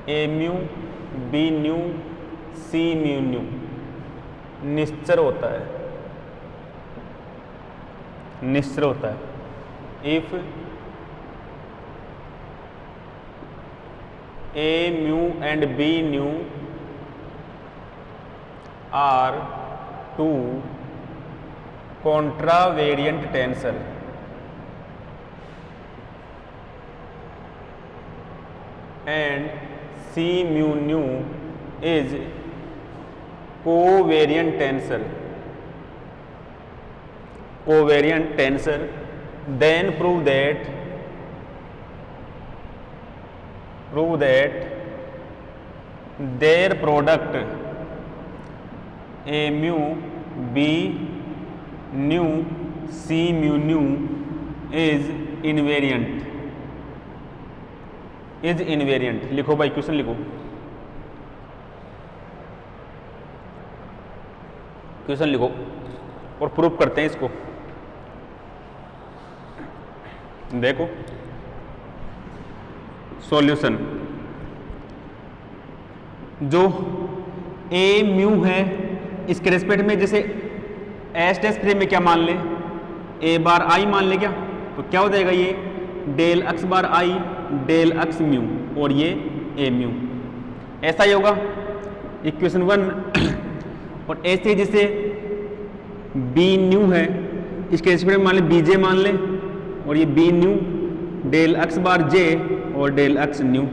ए mu B nu सी mu nu निश्चर होता है, निश्चर होता है। If A mu and B nu are two contravariant tensor and C mu nu is covariant tensor, covariant tensor, then prove that their product A mu B nu C mu nu is invariant, is invariant. लिखो भाई, question लिखो, question लिखो और proof करते हैं इसको। देखो solution, जो ए म्यू है इसके रेस्पेक्ट में जैसे एस टेस्ट फ्रेम में क्या मान ले, ए बार आई मान ले क्या, तो क्या हो जाएगा ये del x bar i del x mu और ये ए म्यू, ऐसा ही होगा इक्वेशन 1। और ऐसे जैसे बी न्यू है इसके रेस्पेक्ट में मान ले बीजे मान ले और ये B new del x bar j और डेल एक्स न्यू,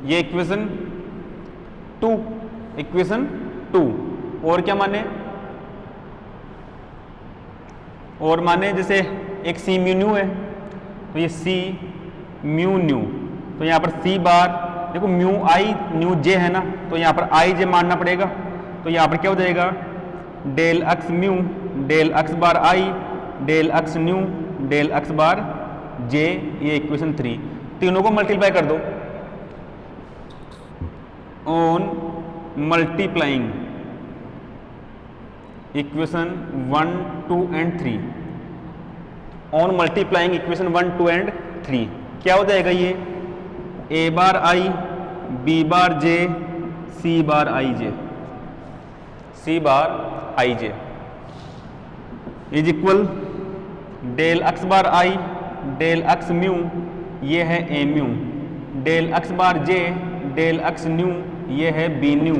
ये इक्वेशन 2, इक्वेशन 2। और क्या माने, और माने जैसे एक सी म्यू न्यू है तो ये सी म्यू न्यू, तो यहाँ पर सी बार देखो म्यू आई न्यू जे है ना, तो यहाँ पर आई जे मानना पड़ेगा, तो यहाँ पर क्या हो जाएगा del x mu del x bar i del x nu del x bar j, ये इक्वेशन 3। तीनों को मल्टीप्लाई कर दो, on multiplying equation 1, 2 and 3, on multiplying equation 1, 2 and 3 क्या हो जाएगा ये a bar i b bar j c bar i j, c bar i j is equal del x bar i del x mu, ये है ए mu, del x bar j del x nu, ये है b nu,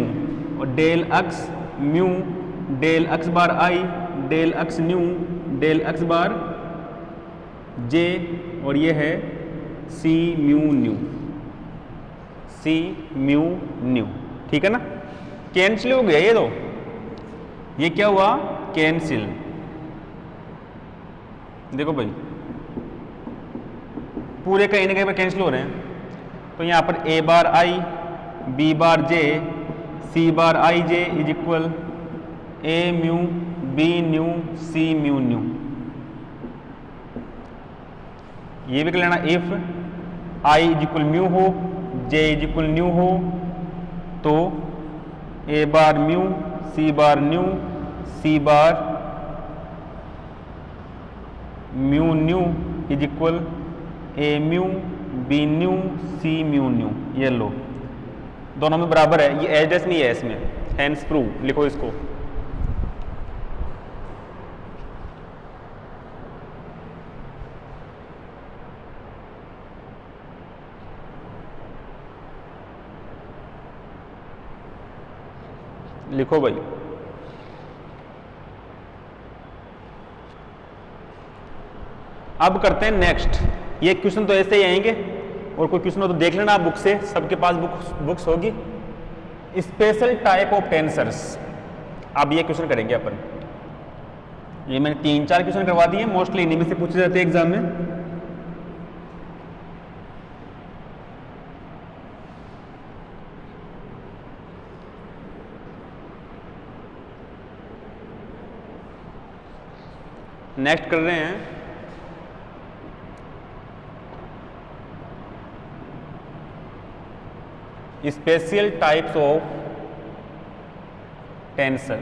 और del x mu del x bar i del x nu del x bar j, और ये है c mu nu, सी mu nu. ठीक है ना, कैंसिल हो गया ये दो, ये क्या हुआ कैंसिल। देखो भाई पूरे कहीं ना कहीं पर कैंसिल हो रहे हैं, तो यहाँ पर a bar i b bar j c bar i j is equal a mu B nu C mu nu. ये भी कर लेना, if i is equal mu हो जे इज इक्वल न्यू हो तो a bar mu c bar nu c bar mu nu is equal a mu B nu C mu nu. ये लो दोनों में बराबर है, ये एच नहीं है इसमें, हैंस प्रूव। लिखो इसको, लिखो भाई। अब करते हैं नेक्स्ट। ये क्वेश्चन तो ऐसे ही आएंगे और कोई क्वेश्चन हो तो देख लेना आप बुक से, सबके पास बुक्स होगी। स्पेशल टाइप ऑफ टेंसर्स, अब ये क्वेश्चन करेंगे अपन। ये मैंने 3-4 क्वेश्चन करवा दिए, मोस्टली इन्हीं में से पूछे जाते हैं एग्जाम में। नेक्स्ट कर रहे हैं स्पेशल टाइप्स ऑफ टेंसर,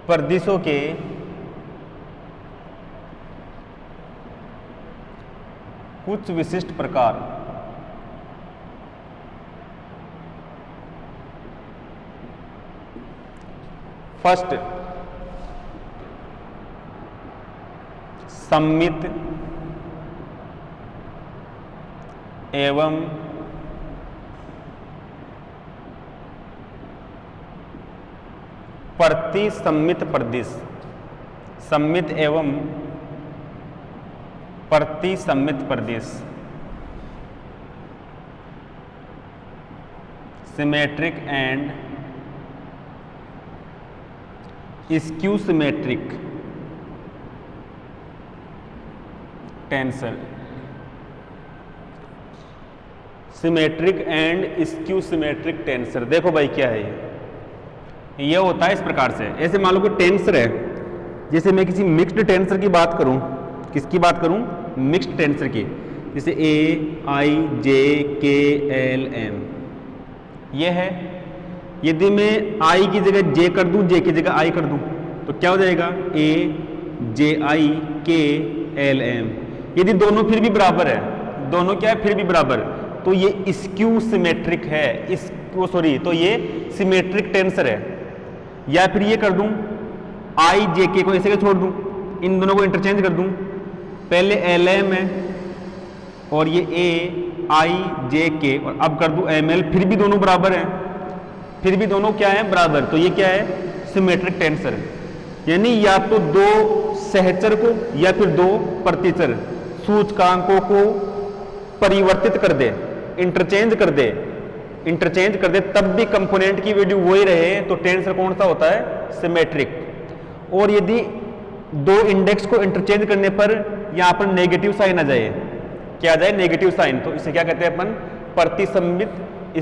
परिदिशों के कुछ विशिष्ट प्रकार। फर्स्ट सममित एवं प्रतिसम्मित परिदिश, सम्मित एवं प्रतिसम्मित परिदिश, symmetric and skew symmetric tensor, symmetric and skew symmetric tensor. देखो भाई क्या है ये होता है इस प्रकार से, ऐसे मान लो कि टेंसर है, जैसे मैं किसी मिक्स्ड टेंसर की बात करूं, किसकी बात करूं, मिक्स्ड टेंसर की, जैसे ए आई जे के एल एम, ये है। यदि मैं आई की जगह जे कर दूं, जे की जगह आई कर दूं, तो क्या हो जाएगा, ए जे आई के एल एम। यदि दोनों फिर भी बराबर है, दोनों क्या है, फिर भी बराबर, तो ये स्क्यू सिमेट्रिक है, तो ये सिमेट्रिक टेंसर है। या फिर ये कर दूं, आई जे के को ऐसे छोड़ दूं, इन दोनों को इंटरचेंज कर दूं, पहले एल एम है और ये ए आई जे के, और अब कर दूं एम एल, फिर भी दोनों बराबर हैं, फिर भी दोनों क्या है, बराबर, तो ये क्या है, सिमेट्रिक टेंसर। यानी या तो दो सहचर को या फिर दो प्रतिचर सूचकांकों को परिवर्तित कर दे, इंटरचेंज कर दे, तब भी कंपोनेंट की वैल्यू वही रहे, तो टेंसर कौन सा होता है, सिमेट्रिक। और यदि दो इंडेक्स को इंटरचेंज करने पर यहां पर नेगेटिव साइन आ जाए, क्या आ जाए, नेगेटिव साइन, तो इसे क्या कहते हैं अपन, प्रतिसम्मित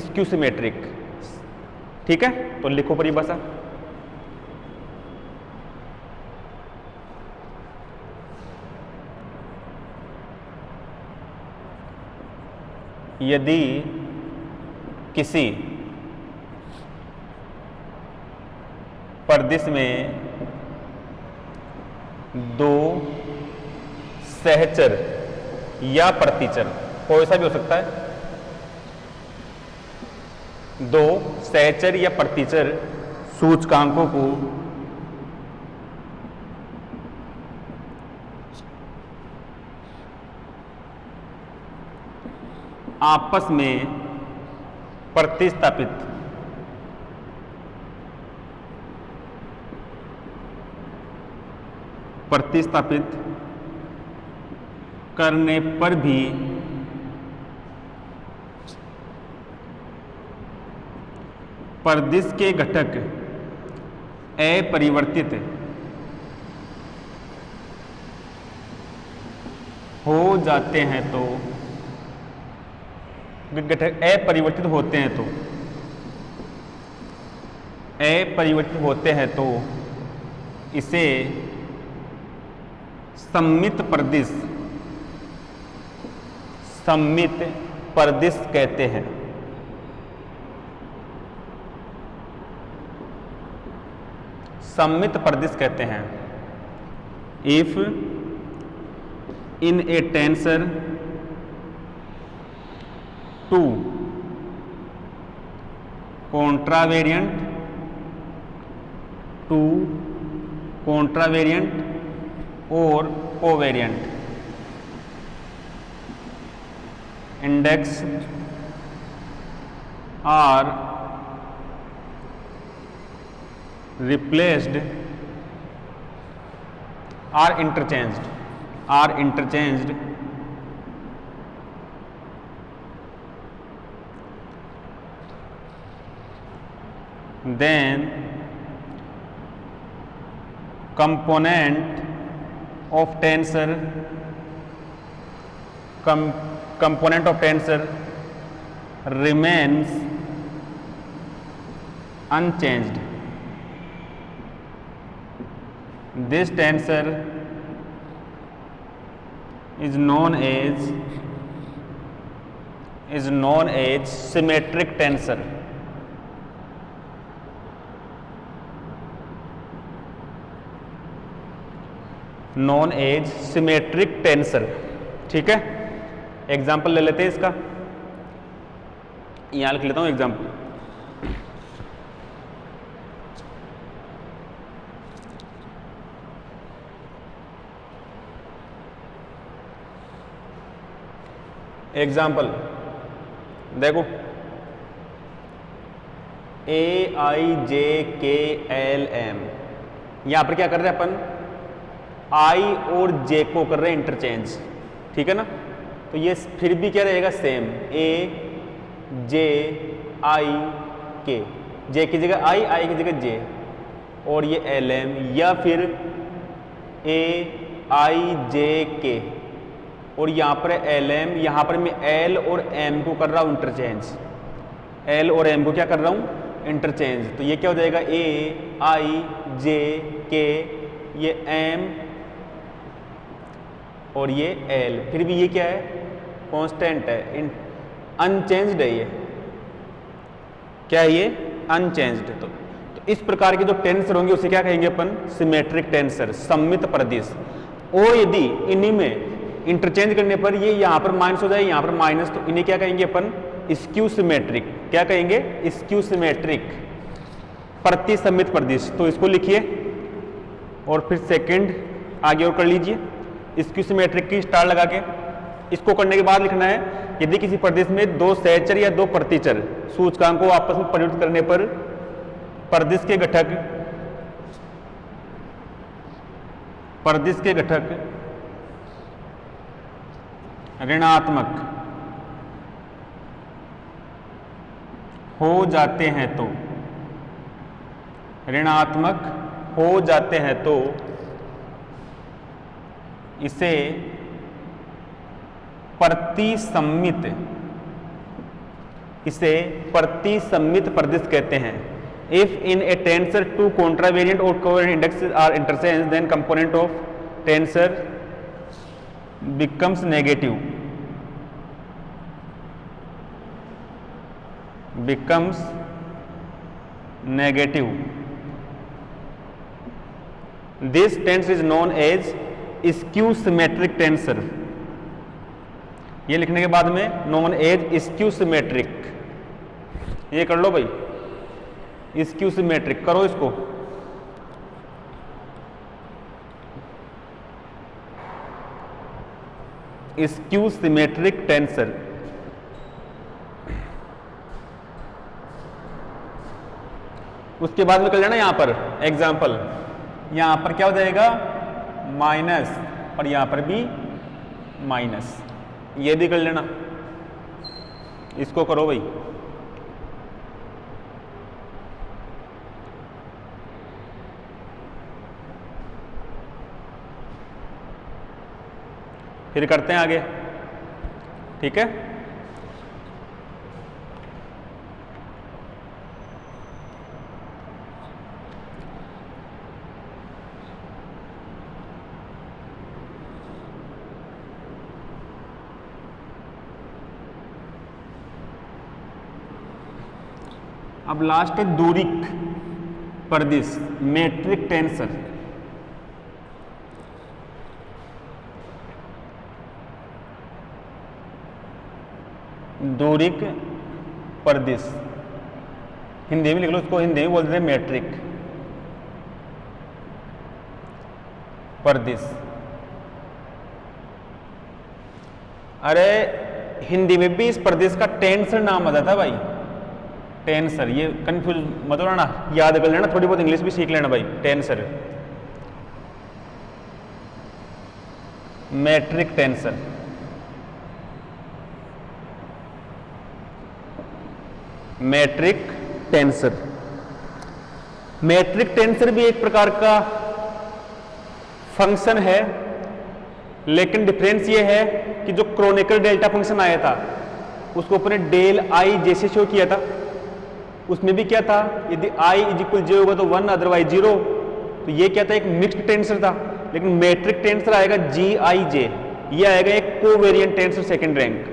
स्क्यू सिमेट्रिक। ठीक है, तो लिखो परिभाषा। यदि किसी परिदिश में दो सहचर या प्रतिचर, कोई सा भी हो सकता है, दो सहचर या प्रतिचर सूचकांकों को आपस में प्रतिस्थापित करने पर भी परिदिश के घटक अपरिवर्तित हो जाते हैं, तो घटक अपरिवर्तित होते हैं तो इसे सममित परिदिश कहते हैं। सममित परिदिश कहते हैं। If in a tensor two contravariant और covariant index are replaced, are interchanged then component of tensor remains unchanged. This tensor is known as symmetric tensor. Known as symmetric tensor. ठीक है, एग्जाम्पल ले लेते हैं इसका, यहां लिख लेता हूं एग्जाम्पल। एग्जाम्पल देखो, AIJKLM, यहां पर क्या कर रहे हैं अपन, I और J को कर रहे हैं इंटरचेंज, ठीक है ना। तो ये फिर भी क्या रहेगा, सेम AJIK, J की जगह I की जगह J, और ये LM, या फिर AIJK और यहाँ पर LM, यहाँ पर मैं L और M को कर रहा हूँ इंटरचेंज, L और M को क्या कर रहा हूँ, इंटरचेंज। तो ये क्या हो जाएगा, AIJK, ये M और ये L, फिर भी ये क्या है, कांस्टेंट है, अनचेंज्ड है, ये क्या है, ये अनचेंज्ड। तो इस प्रकार के जो टेंसर होंगे उसे क्या कहेंगे अपन, सिमेट्रिक टेंसर, सममित प्रदिश। और यदि इन्हीं में इंटरचेंज करने पर ये यहाँ पर माइनस हो जाए, यहाँ पर माइनस, तो इन्हें क्या कहेंगे अपन, स्क्यू सिमेट्रिक। क्या कहेंगे, स्क्यू सिमेट्रिक, प्रतिसम्मित प्रदिश। तो इसको लिखिए और फिर सेकंड आगे और कर लीजिए, स्क्यू सिमेट्रिक की स्टार लगा के। इसको करने के बाद लिखना है, यदि किसी प्रदेश में दो सहचर या दो प्रतिचर सूचकांक को आपस में परिवर्तित करने पर प्रदेश के घटक ऋणात्मक हो जाते हैं तो इसे प्रतिसम्मित प्रदिश कहते हैं। If in a tensor two contravariant or covariant indexes are interchanged, then component of tensor becomes negative. This tensor is known as skew symmetric tensor. ये लिखने के बाद में known as skew symmetric, ये कर लो भाई, स्क्यू सिमेट्रिक करो इसको। स्क्यू सिमेट्रिक टेंसर, उसके बाद में कर लेना यहां पर एग्जाम्पल, यहां पर क्या हो जाएगा, माइनस, और यहां पर भी माइनस, ये भी कर लेना। इसको करो भाई, फिर करते हैं आगे, ठीक है। अब लास्ट है दूरिक प्रदिश, मेट्रिक टेंसर। दूरिक प्रदिश, हिंदी में लिख लो उसको, हिंदी में बोलते हैं मेट्रिक प्रदिश। अरे हिंदी में भी इस प्रदेश का टेंसर नाम आता था भाई, टेंसर। ये कंफ्यूज मत होना ना, याद कर लेना, थोड़ी बहुत इंग्लिश भी सीख लेना भाई। Tensor, metric tensor, metric tensor. Metric tensor भी एक प्रकार का फंक्शन है, लेकिन डिफरेंस ये है कि जो क्रोनिकल डेल्टा फंक्शन आया था उसको अपने डेल आई जैसे शो किया था, उसमें भी क्या था, यदि आई इज इक्वल जे होगा तो 1 अदरवाइज 0। तो ये क्या था, एक मिक्स्ड टेंसर था। लेकिन मैट्रिक टेंसर आएगा जी आई जे, ये आएगा एक कोवेरिएंट टेंसर सेकंड रैंक,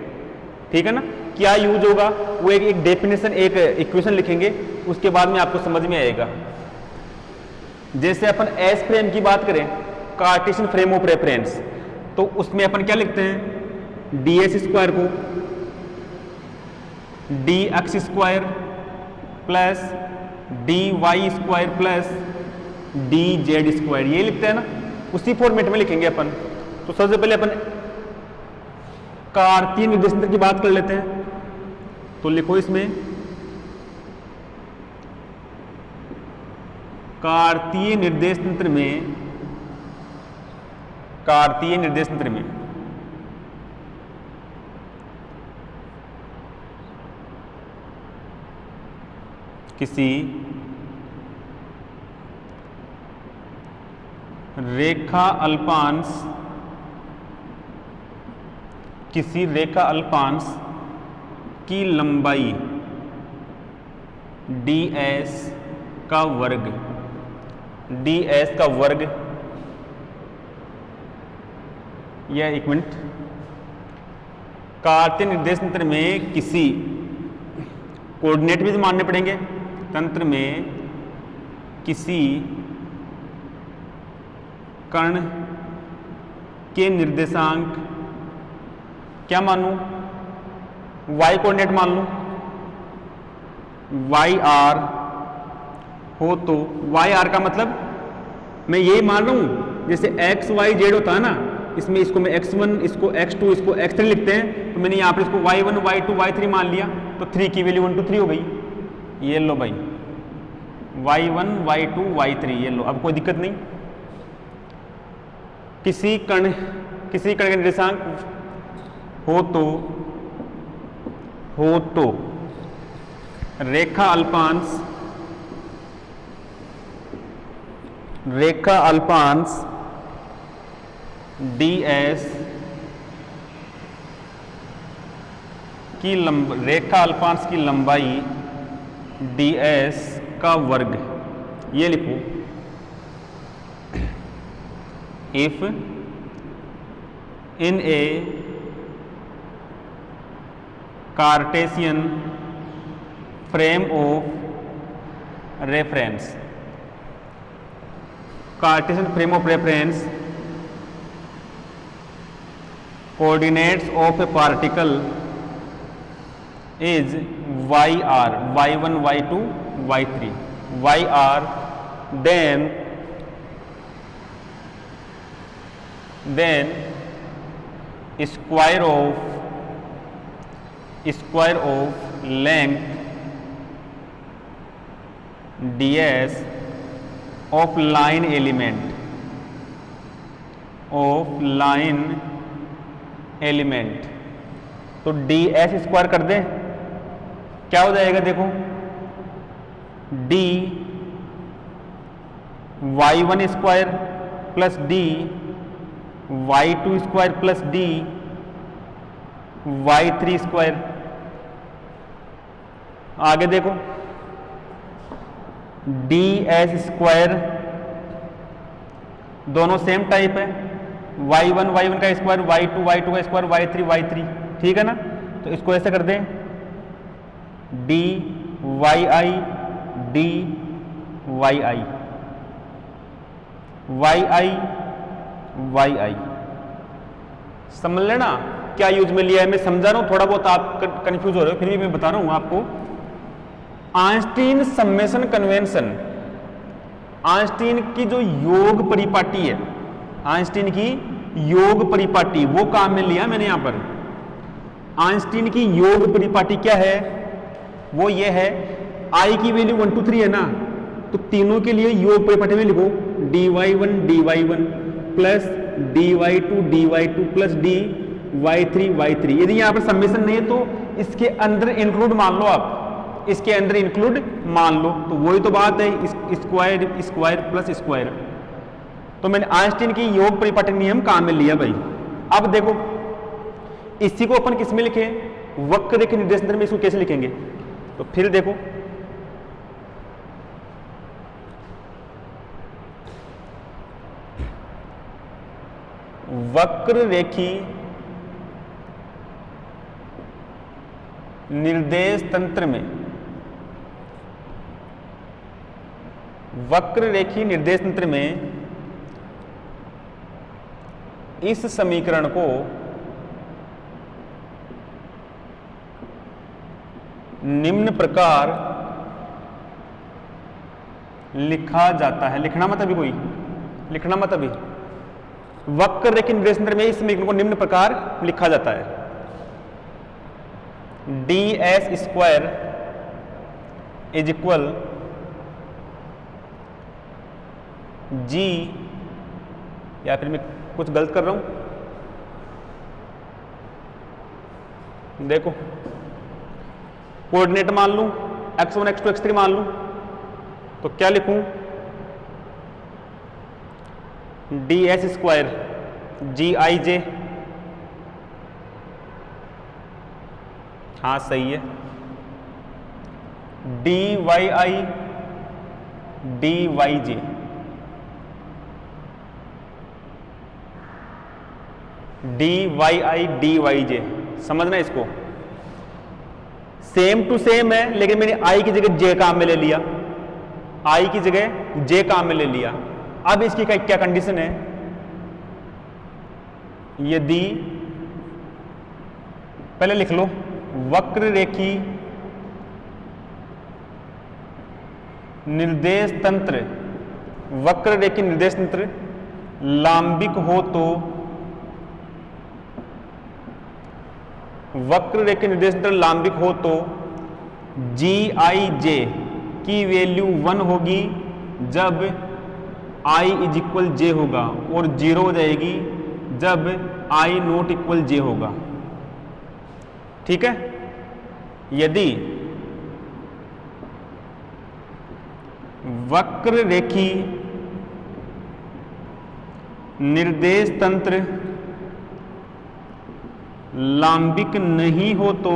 ठीक है ना। क्या यूज होगा वो एक डेफिनेशन, एक इक्वेशन लिखेंगे, उसके बाद में आपको समझ में आएगा। जैसे अपन एस फ्रेम की बात करें, कार्टेशियन फ्रेम ऑफ रेफरेंस, तो उसमें अपन क्या लिखते हैं, डी एस स्क्वायर को D X square plus D Y square plus D Z square, ये लिखते हैं ना, उसी फॉर्मेट में लिखेंगे अपन। तो सबसे पहले अपन कार्तीय निर्देश तंत्र की बात कर लेते हैं। तो लिखो इसमें कार्तीय निर्देश तंत्र में, कार्तीय निर्देश तंत्र में किसी रेखा अल्पांश, किसी रेखा अल्पांश की लंबाई ds का वर्ग, ds का वर्ग, या एक मिनट, कार्तीय निर्देश तंत्र में किसी, कोऑर्डिनेट भी मानने पड़ेंगे, तंत्र में किसी कण के निर्देशांक क्या मानूं, y कोऑर्डिनेट मान लूं, वाई आर हो तो वाई आर का मतलब मैं ये मान रहा हूं जैसे एक्स वाई जेड होता है ना, इसमें इसको मैं x1, इसको x2, इसको x3 लिखते हैं, तो मैंने यहाँ पर इसको y1, y2, y3 मान लिया, तो 3 की वैल्यू 1 2 3 हो गई। ये लो भाई y1, y2, y3, ये लो, अब कोई दिक्कत नहीं। किसी कण के निर्देशांक हो तो रेखा अल्पांश ds की रेखा अल्पांश की लंबाई ds का वर्ग, ये लिखो। If in A Cartesian frame of reference, Cartesian frame of reference, coordinates of a particle is yr, y1, y2, y3, yr, then square of length ds of line element, तो ds square कर दें, क्या हो जाएगा देखो, d y1 square plus d y2 square plus d y3 square. आगे देखो ds square, दोनों सेम टाइप है, y1 का स्क्वायर, y2 का स्क्वायर, y3 ठीक है ना। तो इसको ऐसे कर दें dy dy yi समझ लेना क्या यूज में लिया है। मैं समझा रहा हूं, थोड़ा बहुत आप कंफ्यूज हो रहे हो, फिर भी मैं बता रहा हूं आपको। आइंस्टीन सम्मेशन कन्वेंशन, आइंस्टीन की जो योग परिपाटी है, आइंस्टीन की योग परिपाटी, वो काम में लिया मैंने यहां पर। आइंस्टीन की योग परिपाटी क्या है, वो ये है, आई की वैल्यू 1 2 3 है ना, तो तीनों के लिए योग परिपाटी में लिखो dy1 plus dy2 plus dy3 यदि यहां पर सम्मेशन नहीं है तो इसके अंदर इंक्लूड मान लो, आप इसके अंदर इंक्लूड मान लो, तो वही तो बात है, स्क्वायर प्लस स्क्वायर। तो मैंने आइंस्टीन की योग परिपाटी नियम काम में लिया भाई। अब देखो इसी को अपन किस में लिखे, वक्र रेखा निर्देश तंत्र में इसको कैसे लिखेंगे, तो फिर देखो वक्र रेखी निर्देश तंत्र में, वक्र रेखी निर्देश तंत्र में इस समीकरण को निम्न प्रकार लिखा जाता है। लिखना मत अभी, कोई लिखना मत अभी। वक्र रेखी निर्देश तंत्र में इस समीकरण को निम्न प्रकार लिखा जाता है। D S square is equal g, या फिर मैं कुछ गलत कर रहा हूं, देखो कोऑर्डिनेट मान लूं x1 x2 x3 मान लूं, तो क्या लिखूं, d S square g i j, हाँ सही है, d Y i d y j, d Y i d y j, समझना इसको, सेम टू सेम है, लेकिन मैंने आई की जगह जे काम में ले लिया, आई की जगह जे काम में ले लिया। अब इसकी क्या कंडीशन है, यदि पहले लिख लो, वक्र रेखी निर्देश तंत्र, वक्र रेखी निर्देश तंत्र लांबिक हो तो, वक्र रेखी निर्देश तंत्र लांबिक हो तो जी आई जे की वैल्यू 1 होगी जब आई इज इक्वल जे होगा, और 0 हो जाएगी जब आई नॉट इक्वल जे होगा। ठीक है, यदि वक्र रेखी निर्देश तंत्र लांबिक नहीं हो तो,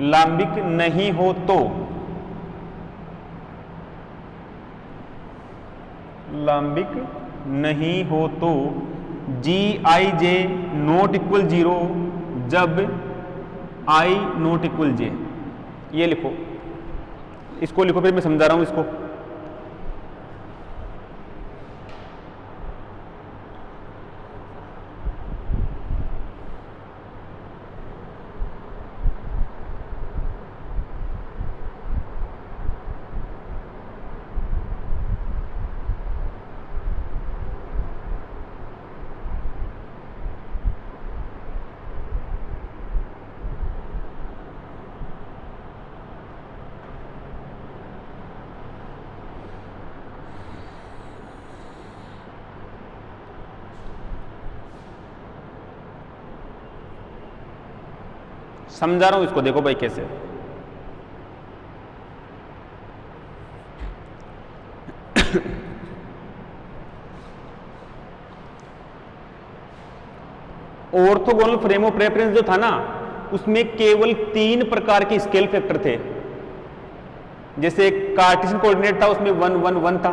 लांबिक नहीं हो तो, लांबिक नहीं हो तो जी आई जे नॉट इक्वल 0 जब आई नॉट इक्वल जे, ये लिखो, इसको लिखो, फिर मैं समझा रहा हूं इसको। समझा रहा हूं इसको, देखो भाई कैसे, ऑर्थोगोनल फ्रेम ऑफ रेफरेंस जो था ना, उसमें केवल 3 प्रकार के स्केल फैक्टर थे। जैसे कार्टेशियन कोऑर्डिनेट था, उसमें 1 1 1 था,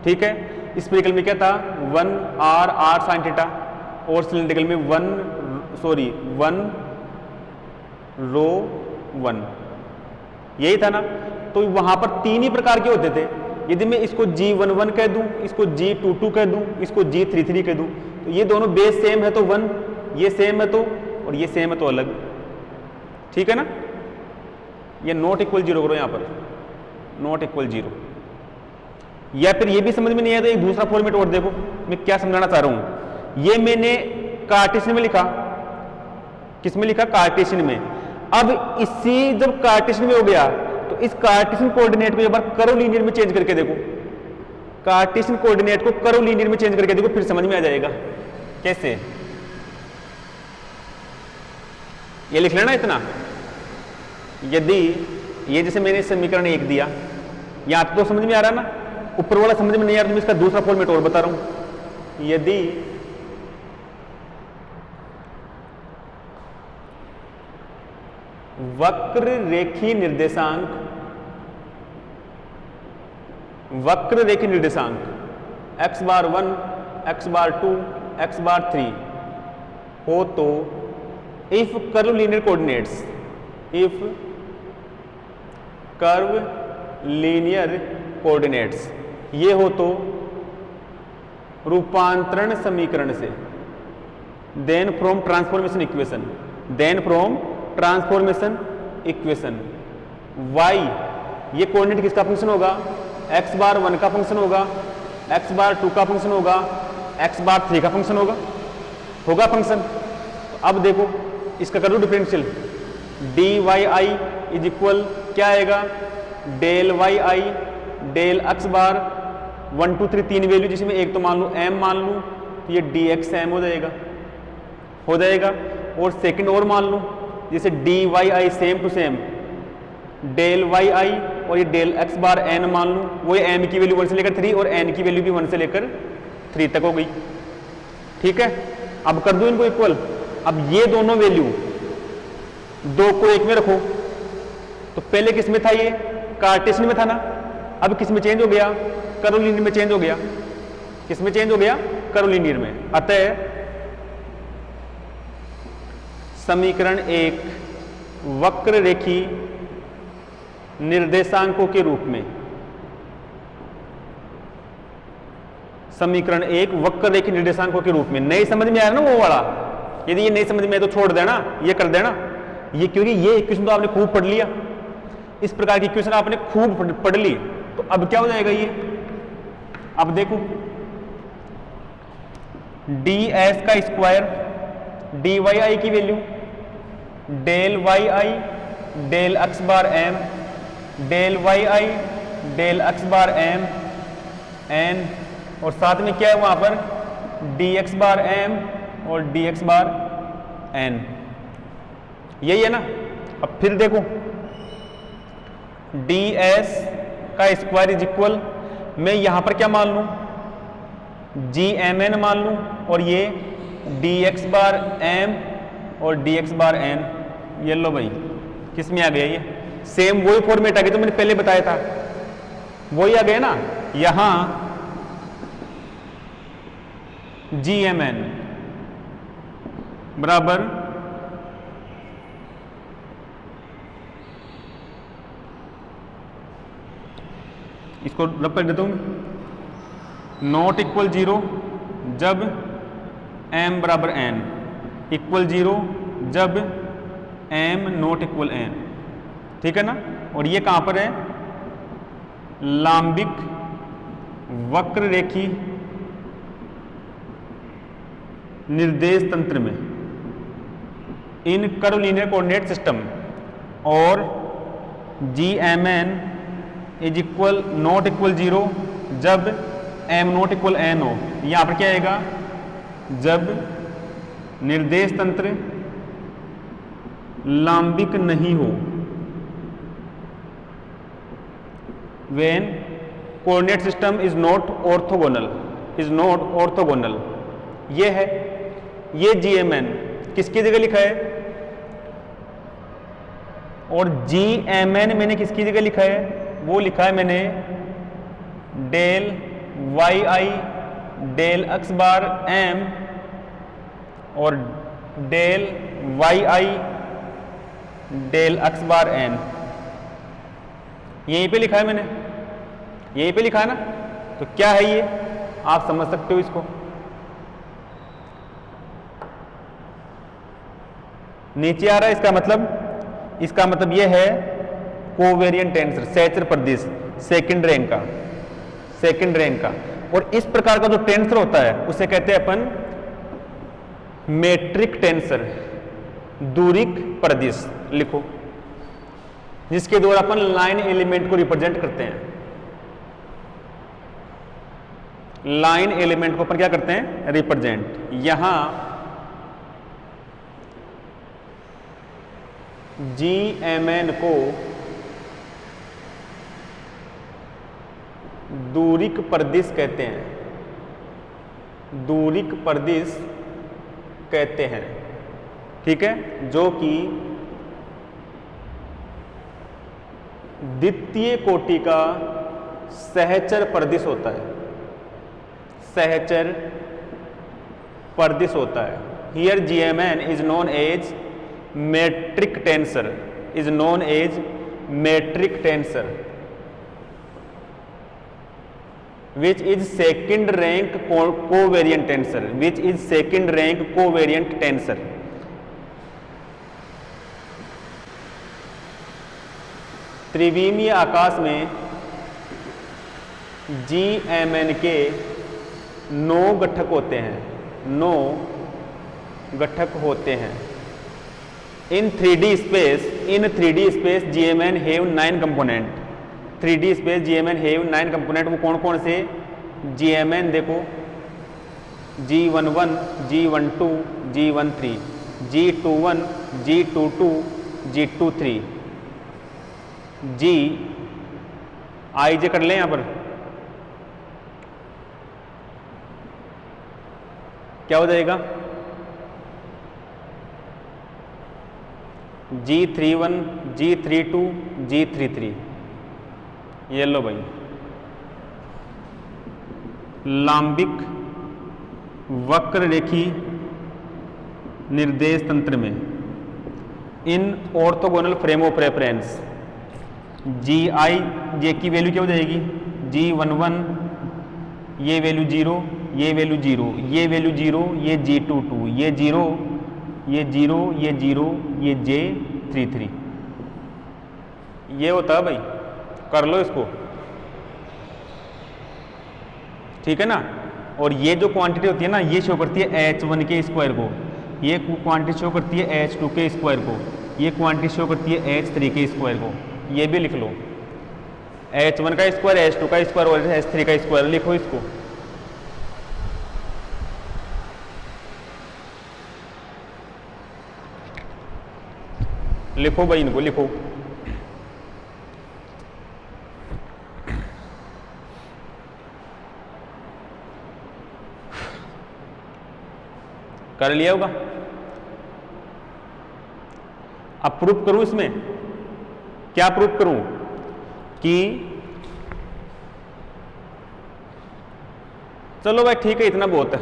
ठीक है, स्फेरिकल में क्या था, 1 r r sin थीटा, और सिलिंड्रिकल में 1 रो 1, यही था ना। तो वहां पर 3 ही प्रकार के होते थे। यदि मैं इसको G11 कह दूं, इसको G22 कह दूं, इसको G33 कह दूं, तो ये दोनों बेस सेम है तो 1, ये सेम है तो, और ये सेम है तो अलग, ठीक है ना। ये नॉट इक्वल 0 करो, यहां पर नॉट इक्वल 0। या फिर ये भी समझ में नहीं आया तो एक दूसरा फॉर्मेट और देखो, मैं क्या समझाना चाह रहा हूं। ये मैंने कार्टेशियन में लिखा, किसमें लिखा, कार्टेशियन में। अब इसी जब कार्टेशियन में हो गया तो इस कार्टेशियन कोऑर्डिनेट को एक बार कर्वलीनियर में चेंज करके देखो, कार्टेशियन कोऑर्डिनेट को कर्वलीनियर में चेंज करके देखो, फिर समझ में आ जाएगा कैसे। ये लिख लेना इतना, यदि ये जैसे मैंने समीकरण 1 दिया, यहां तो समझ में आ रहा है ना, ऊपर वाला समझ में नहीं आ रहा तो मैं इसका दूसरा फॉर्मेट और बता रहा हूं। यदि वक्र रेखी निर्देशांक, वक्र रेखी निर्देशांक x बार 1 x बार 2 x बार 3 हो तो if curvilinear coordinates, if curvilinear coordinates ये हो तो रूपांतरण समीकरण से, then from transformation equation, then from transformation equation y, ये कोऑर्डिनेट किसका फंक्शन होगा, x बार 1 का फंक्शन होगा, x बार 2 का फंक्शन होगा, x बार 3 का फंक्शन होगा फंक्शन। तो अब देखो इसका करूँ differential, D Y I is equal क्या आएगा, del Y I del x bar 1 2 3 तीन वैल्यू, जिसमें एक तो मान लूँ एम मान लूँ, तो ये डी एक्स एम हो जाएगा। और सेकंड और मान लूँ, जैसे d Y i same to same del Y i और ये डेल एक्स बार एन मान लूँ, वो ये एम की वैल्यू 1 से लेकर 3 और एन की वैल्यू भी 1 से लेकर 3 तक हो गई। ठीक है, अब कर दूं इनको इक्वल। अब ये दोनों वैल्यू 2 को 1 में रखो, तो पहले किस में था, ये कार्टेशियन में था ना, अब किस में चेंज हो गया, कैरोलिनियर में चेंज हो गया। किस में चेंज हो गया, कैरोलिनियर में। अतः समीकरण 1 वक्र रेखी निर्देशांकों के रूप में, समीकरण 1 वक्र रेखी निर्देशांकों के रूप में। नहीं समझ में आया ना वो वाला, यदि ये नहीं समझ में आया तो छोड़ देना, ये कर देना ये, क्योंकि ये इक्वेशन तो आपने खूब पढ़ लिया, इस प्रकार की इक्वेशन आपने खूब पढ़ ली, तो अब क्या हो जाएगा ये, अब देखो डी एस का स्क्वायर डी वाई आई की value del Y I del x bar M del Y I del x bar M N, और साथ में क्या है वहां पर डी एक्स बार एम और डी एक्स बार एन, यही है ना। अब फिर देखो डी एस का स्क्वायर इज इक्वल, मैं यहां पर क्या मान लूं, जी एम एन मान लूं, और ये डी एक्स बार एम और डी एक्स बार एन, ये लो भाई किस में आ गया, ये सेम वही फॉर्मेट आ गया जो मैंने पहले बताया था, वही आ गया ना। यहां जी एम एन बराबर इसको रब कर देता हूं, नॉट इक्वल 0 जब m बराबर n, इक्वल 0 जब m नॉट इक्वल n, ठीक है ना। और ये कहां पर है, लांबिक वक्र रेखी निर्देश तंत्र में, इन कर्वलीनियर कोऑर्डिनेट सिस्टम, और G M N is equal not equal 0 जब m नॉट इक्वल n हो। यहां पर क्या आएगा, जब निर्देश तंत्र लांबिक नहीं हो, when coordinate system is not orthogonal, ये है, ये GMN किसकी जगह लिखा है, और GMN मैंने किसकी जगह लिखा है, वो लिखा है मैंने del Y I del x bar M और del Y I del x bar N, यहीं पे लिखा है मैंने, यहीं पे लिखा है ना। तो क्या है ये, आप समझ सकते हो इसको। नीचे आ रहा है, इसका मतलब यह है कोवेरिएंट टेंसर, सहचर प्रदिश, सेकंड रैंक का। और इस प्रकार का जो टेंसर होता है उसे कहते हैं अपन मेट्रिक टेंसर, दूरिक प्रदिश लिखो, जिसके द्वारा अपन लाइन एलिमेंट को रिप्रेजेंट करते हैं। लाइन एलिमेंट को अपन क्या करते हैं, रिप्रेजेंट। यहां जी एम एन को दूरिक प्रदिश कहते हैं, दूरिक प्रदिश कहते हैं, ठीक है, जो कि द्वितीय कोटि का सहचर प्रदिश होता है, सहचर प्रदिश होता है। Here GMN is known as metric tensor, which is second rank covariant tensor, त्रिविमीय आकाश में GMN के 9 घटक होते हैं, In 3D space GMN have 9 component. 3D space GMN have 9 component. वो कौन कौन से? GMN देखो, G11, G12, G13, G21, G22, G23, G आई जे कर लें यहां पर, क्या हो जाएगा? G31, G32, G33, ये लो भाई। लांबिक वक्र रेखी निर्देश तंत्र में इन orthogonal frame of reference ji i जे की वैल्यू क्या हो जाएगी? G11, ये वैल्यू 0, ये वैल्यू 0, ये वैल्यू 0, ये G22, ये 0, ये 0, ये 0, ये J33, ये होता है भाई। कर लो इसको, ठीक है ना। और ये जो क्वांटिटी होती है ना, ये शो करती है H1 के स्क्वायर को, ये क्वांटिटी शो करती है H2 के स्क्वायर को, ये क्वांटिटी शो करती है H3 के स्क्वायर को। ये भी लिख लो, H1 का स्क्वायर, H2 का स्क्वायर और H3 का स्क्वायर, लिखो इसको। लिखो भाई, इनको लिखो। कर लिया होगा। अब प्रूफ करूं इसमें, क्या प्रूफ करूं? कि चलो भाई ठीक है, इतना बहुत है।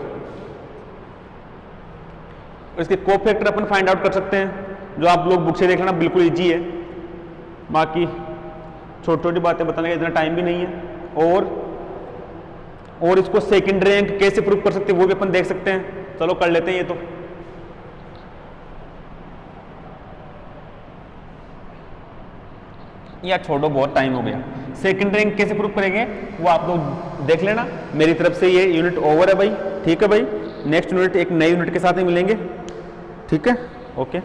इसके कोफैक्टर अपन फाइंड आउट कर सकते हैं, जो आप लोग बुक से देख लेना, बिल्कुल इजी है। बाकी छोटी छोटी बातें बताने का इतना टाइम भी नहीं है। और इसको सेकेंडरी रैंक कैसे प्रूफ कर सकते हैं वो भी अपन देख सकते हैं। चलो कर लेते हैं ये तो। या छोड़ो, बहुत टाइम हो गया। सेकंड रैंक कैसे प्रूफ करेंगे वो आप लोग देख लेना। मेरी तरफ से ये यूनिट ओवर है भाई, ठीक है भाई। नेक्स्ट यूनिट एक नई यूनिट के साथ ही मिलेंगे, ठीक है, ओके।